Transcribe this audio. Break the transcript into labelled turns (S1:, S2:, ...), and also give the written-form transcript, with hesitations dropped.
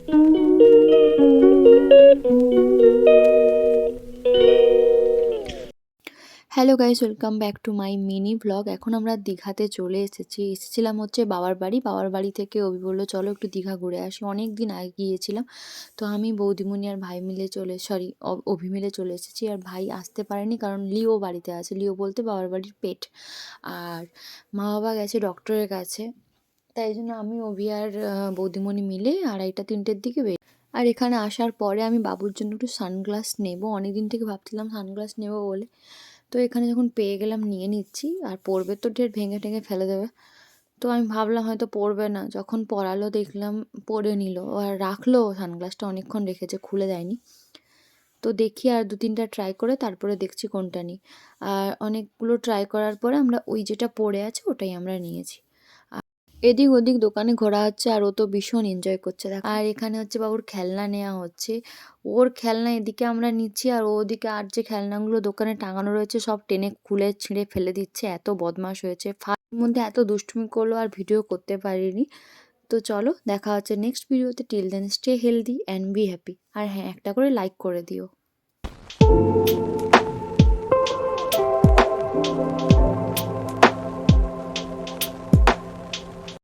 S1: Hello guys, welcome back to my mini vlog. এখন আমরা দীঘাতে চলে এসেছিলাম হচ্ছে বাবার বাড়ি থেকে অভি বললো চলো একটু দীঘা ঘুরে আসি। অনেক দিন আগে গিয়েছিলাম। তো আমি বৌদিমণি আর ভাই মিলে অভি মিলে চলে এসেছি। আর ভাই আসতে পারেনি কারণ লিও বাড়িতে আছে। লিও বলতে বাবার বাড়ির পেট। আর মা বাবা গেছে ডক্টরের কাছে। তাই জন্য আমি অভি আর বৌদিমণি মিলে 2:30-3টের দিকে আর এখানে আসার পরে আমি বাবুর জন্য একটু সানগ্লাস নেব। অনেকদিন থেকে ভাবছিলাম সানগ্লাস নেব বলে। তো এখানে যখন পেয়ে গেলাম নিয়ে নিচ্ছি। আর পরবে তো ঢের ভেঙে টেঙে ফেলে দেবে। তো আমি ভাবলাম হয়তো পরবে না, যখন পরালো দেখলাম পরে নিল আর রাখলো। সানগ্লাসটা অনেকক্ষণ রেখেছে, খুলে দেয়নি। তো দেখি আর 2-3টা ট্রাই করে তারপরে দেখছি কোনটা নিই। আর অনেকগুলো ট্রাই করার পরে আমরা ওই যেটা পড়ে আছে ওটাই আমরা নিয়েছি। এদিক ওদিক দোকানে ঘোরা হচ্ছে আর ও তো ভীষণ এনজয় করছে দেখো। আর এখানে হচ্ছে বাবুর খেলনা নেওয়া হচ্ছে। ওর খেলনা এদিকে আমরা নিচ্ছি আর ওদিকে আর যে খেলনাগুলো দোকানে টাঙানো রয়েছে সব টেনে খুলে ছিঁড়ে ফেলে দিচ্ছে। এত বদমাশ হয়েছে, ফাঁকের মধ্যে এত দুষ্টুমি করলো আর ভিডিও করতে পারিনি। তো চলো দেখা হচ্ছে নেক্সট ভিডিওতে। Till then stay healthy and be happy. আর হ্যাঁ, একটা করে লাইক করে দিও।